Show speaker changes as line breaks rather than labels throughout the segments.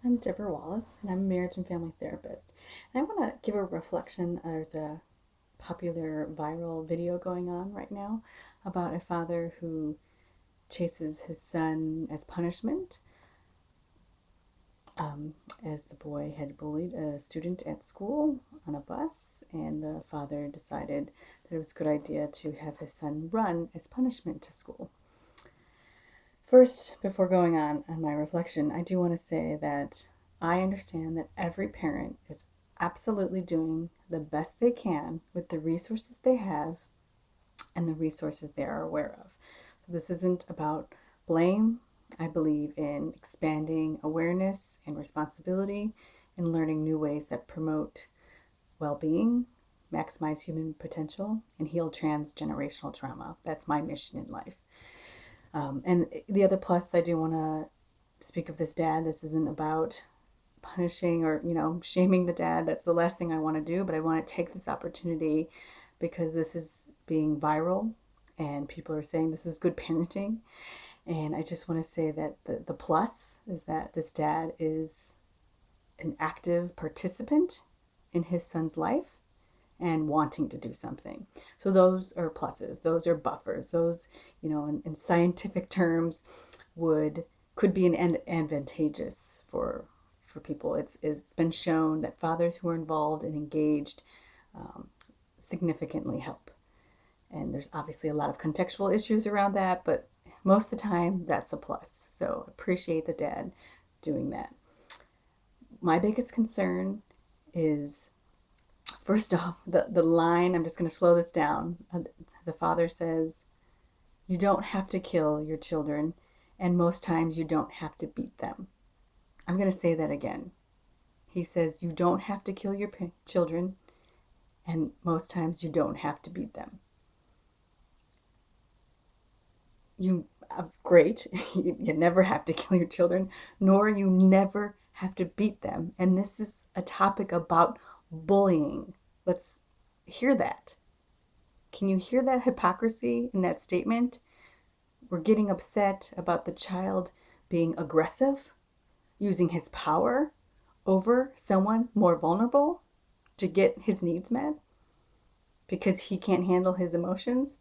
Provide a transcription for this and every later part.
I'm Debra Wallace, and I'm a marriage and family therapist. And I want to give a reflection. There's a popular viral video going on right now about a father who chases his son as punishment, as the boy had bullied a student at school on a bus, and the father decided that it was a good idea to have his son run as punishment to school. First, before going on my reflection, I do want to say that I understand that every parent is absolutely doing the best they can with the resources they have and the resources they are aware of. So this isn't about blame. I believe in expanding awareness and responsibility and learning new ways that promote well-being, maximize human potential, and heal transgenerational trauma. That's my mission in life. And the other plus, I do want to speak of this dad. This isn't about punishing or, shaming the dad. That's the last thing I want to do, but I want to take this opportunity because this is being viral and people are saying this is good parenting. And I just want to say that the plus is that this dad is an active participant in his son's life and wanting to do something. So those are pluses, those are buffers. Those, in scientific terms, could be an advantageous for people. It's been shown that fathers who are involved and engaged significantly help. And there's obviously a lot of contextual issues around that, but most of the time that's a plus. So appreciate the dad doing that. My biggest concern is, first off, the line, I'm just going to slow this down. The father says, you don't have to kill your children, and most times you don't have to beat them. I'm going to say that again. He says, you don't have to kill your children, and most times you don't have to beat them. Great, you never have to kill your children, nor you never have to beat them. And this is a topic about bullying. Let's hear that. Can you hear that hypocrisy in that statement? We're getting upset about the child being aggressive, using his power over someone more vulnerable to get his needs met because he can't handle his emotions.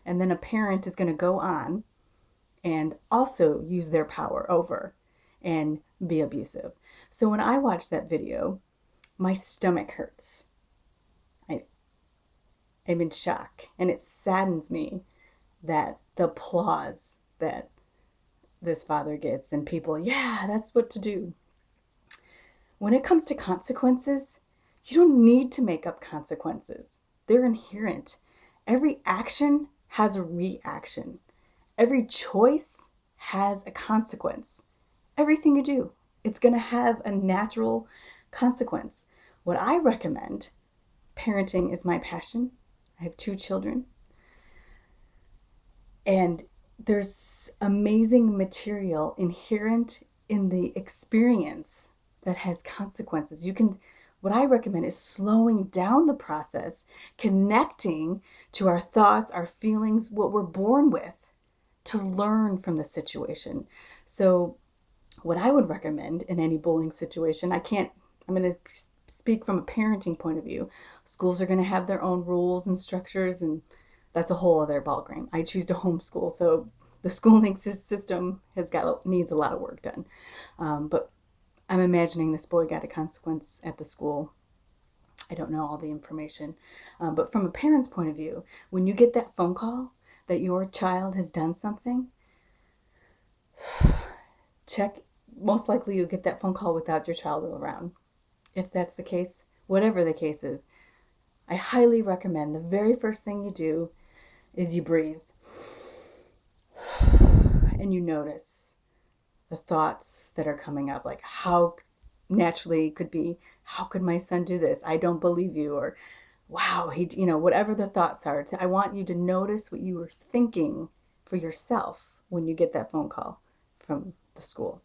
And then a parent is going to go on and also use their power over and be abusive. So when I watch that video, my stomach hurts. I'm in shock, and it saddens me that the applause that this father gets and people, yeah, that's what to do. When it comes to consequences, you don't need to make up consequences. They're inherent. Every action has a reaction. Every choice has a consequence. Everything you do, it's going to have a natural consequence. What I recommend, parenting is my passion. I have 2 children. And there's amazing material inherent in the experience that has consequences. What I recommend is slowing down the process, connecting to our thoughts, our feelings, what we're born with, to learn from the situation. So what I would recommend in any bullying situation, I'm going to speak from a parenting point of view. Schools are going to have their own rules and structures, and that's a whole other ballgame. I choose to homeschool, so the schooling system needs a lot of work done. But I'm imagining this boy got a consequence at the school. I don't know all the information. But from a parent's point of view, when you get that phone call that your child has done something, check. Most likely you'll get that phone call without your child around. If that's the case, whatever the case is, I highly recommend the very first thing you do is you breathe and you notice the thoughts that are coming up, like how naturally it could be, how could my son do this? I don't believe you. Or wow, whatever the thoughts are. I want you to notice what you were thinking for yourself when you get that phone call from the school.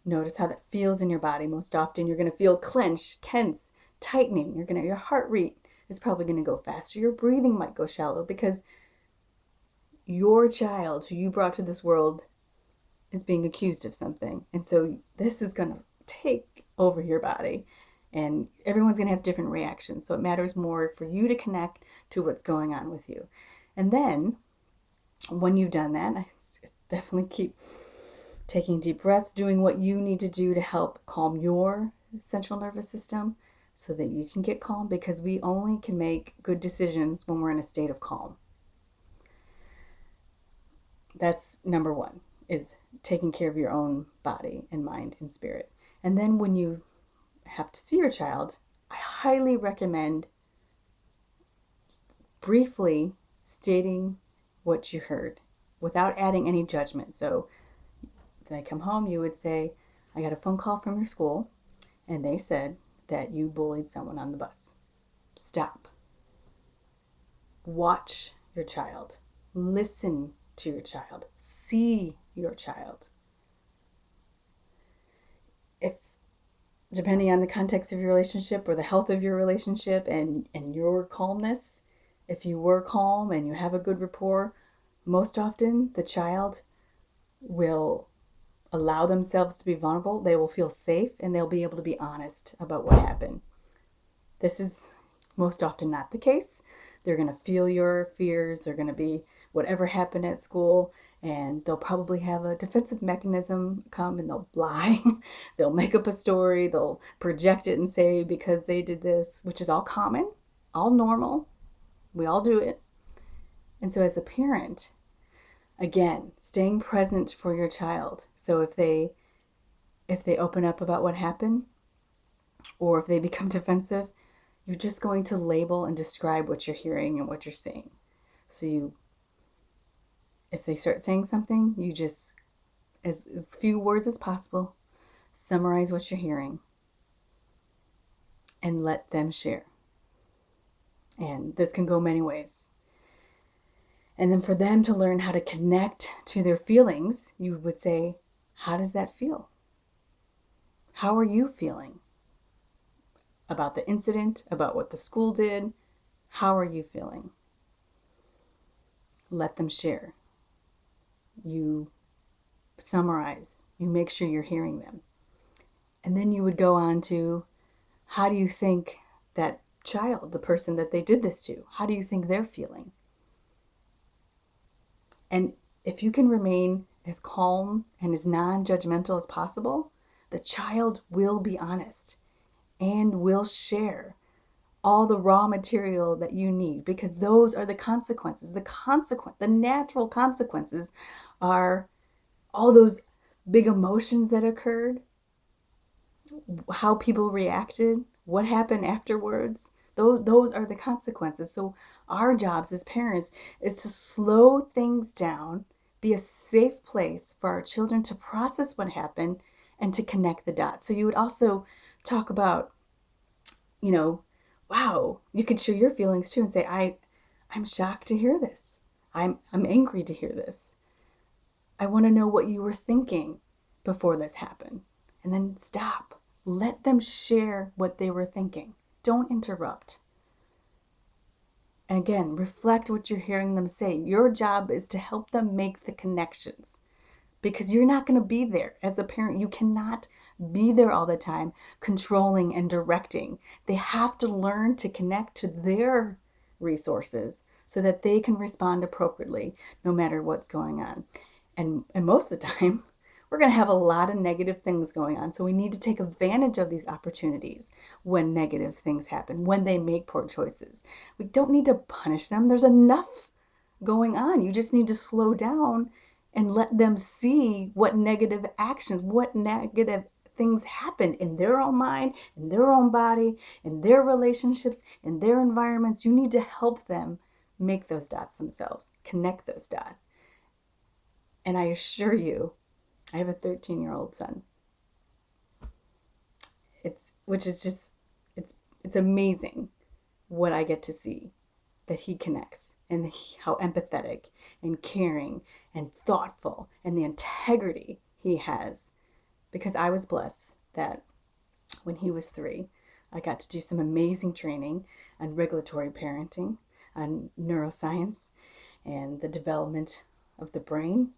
Notice how that feels in your body. Most often you're going to feel clenched, tense, tightening. Your heart rate is probably going to go faster. Your breathing might go shallow because your child who you brought to this world is being accused of something. And so this is going to take over your body. And everyone's going to have different reactions. So it matters more for you to connect to what's going on with you. And then when you've done that, I definitely keep taking deep breaths, doing what you need to do to help calm your central nervous system so that you can get calm, because we only can make good decisions when we're in a state of calm. That's number one, is taking care of your own body and mind and spirit. And then when you have to see your child, I highly recommend briefly stating what you heard without adding any judgment. So when I come home, you would say, I got a phone call from your school and they said that you bullied someone on the bus. Stop. Watch your child. Listen to your child. See your child. If, depending on the context of your relationship or the health of your relationship and your calmness, if you were calm and you have a good rapport, most often the child will allow themselves to be vulnerable. They will feel safe and they'll be able to be honest about what happened. This is most often not the case. They're going to feel your fears. They're going to be whatever happened at school, and they'll probably have a defensive mechanism come and they'll lie. They'll make up a story. They'll project it and say because they did this, which is all common, all normal. We all do it. And so as a parent, again, staying present for your child. So if they open up about what happened, or if they become defensive, you're just going to label and describe what you're hearing and what you're seeing. So if they start saying something, you just, as few words as possible, summarize what you're hearing and let them share. And this can go many ways. And then for them to learn how to connect to their feelings, you would say, how does that feel? How are you feeling about the incident, about what the school did? How are you feeling? Let them share. You summarize. You make sure you're hearing them. And then you would go on to, how do you think that child, the person that they did this to, how do you think they're feeling? And if you can remain as calm and as non-judgmental as possible, the child will be honest and will share all the raw material that you need, because those are the consequences. The natural consequences are all those big emotions that occurred, how people reacted, what happened afterwards. Those are the consequences. So our jobs as parents is to slow things down, be a safe place for our children to process what happened and to connect the dots. So you would also talk about, wow, you could share your feelings too and say, I'm shocked to hear this. I'm angry to hear this. I want to know what you were thinking before this happened. And then stop. Let them share what they were thinking. Don't interrupt. And again, reflect what you're hearing them say. Your job is to help them make the connections, because you're not going to be there. As a parent, you cannot be there all the time, controlling and directing. They have to learn to connect to their resources so that they can respond appropriately no matter what's going on. And most of the time, we're going to have a lot of negative things going on. So we need to take advantage of these opportunities when negative things happen, when they make poor choices. We don't need to punish them. There's enough going on. You just need to slow down and let them see what negative actions, what negative things happen in their own mind, in their own body, in their relationships, in their environments. You need to help them make those dots themselves, connect those dots. And I assure you, I have a 13-year-old son. It's amazing what I get to see, that he connects, and how empathetic and caring and thoughtful and the integrity he has. Because I was blessed that when he was 3, I got to do some amazing training on regulatory parenting, on neuroscience, and the development of the brain.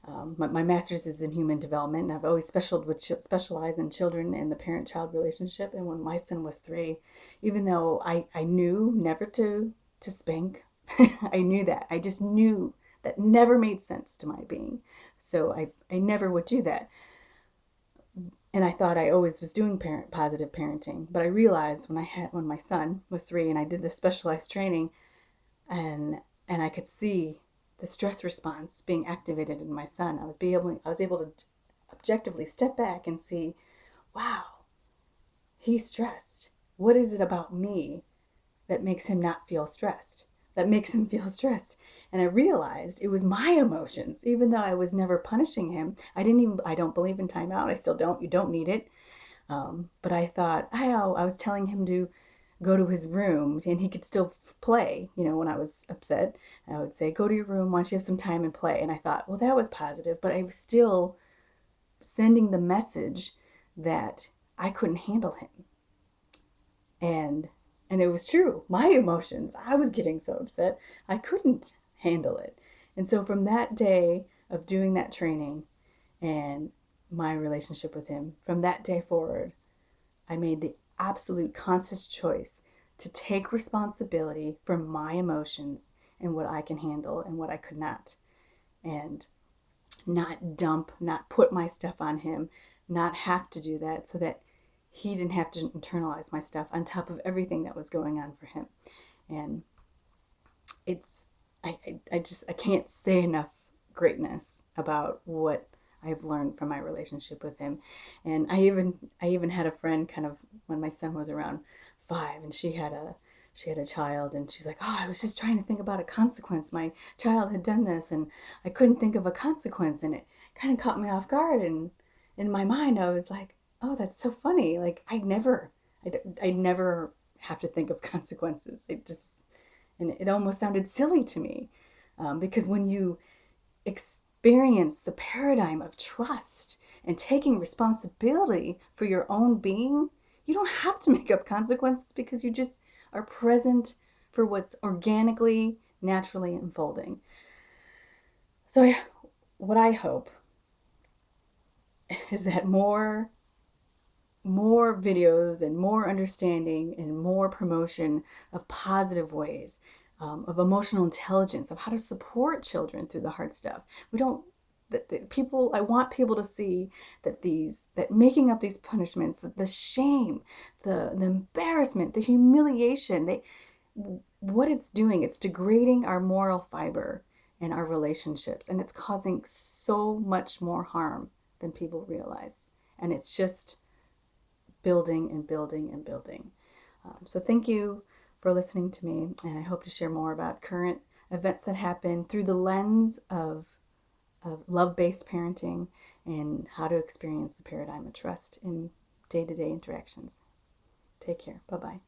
My master's is in human development, and I've always specialized in children and the parent-child relationship. And when my son was 3, even though I knew never to spank, I knew that. I just knew that never made sense to my being. So I never would do that. And I thought I always was doing positive parenting. But I realized when my son was 3 and I did this specialized training, and I could see the stress response being activated in my son. I was able to objectively step back and see, wow, he's stressed. What is it about me that makes him not feel stressed? That makes him feel stressed. And I realized it was my emotions, even though I was never punishing him. I don't believe in timeout. I still don't. You don't need it. But I thought, I was telling him to go to his room and he could still play. When I was upset, I would say, go to your room, why don't you have some time and play? And I thought, well, that was positive, but I was still sending the message that I couldn't handle him. And it was true. My emotions, I was getting so upset, I couldn't handle it. And so from that day of doing that training and my relationship with him, from that day forward, I made the absolute conscious choice to take responsibility for my emotions and what I can handle and what I could not. And not put my stuff on him, not have to do that so that he didn't have to internalize my stuff on top of everything that was going on for him. And it's, I can't say enough greatness about what I've learned from my relationship with him. And I even had a friend kind of when my son was around 5, and she had a child, and she's like, oh, I was just trying to think about a consequence. My child had done this and I couldn't think of a consequence, and it kind of caught me off guard. And in my mind I was like, oh, that's so funny. Like I never have to think of consequences. And it almost sounded silly to me, because when you experience the paradigm of trust and taking responsibility for your own being, you don't have to make up consequences because you just are present for what's organically, naturally unfolding. So, what I hope is that more videos and more understanding and more promotion of positive ways, of emotional intelligence, of how to support children through the hard stuff. We don't that people I want people to see that making up these punishments, the shame, the embarrassment, the humiliation, what it's doing, it's degrading our moral fiber and our relationships, and it's causing so much more harm than people realize. And it's just building and building and building. So thank you for listening to me, and I hope to share more about current events that happen through the lens of love-based parenting and how to experience the paradigm of trust in day-to-day interactions. Take care. Bye-bye.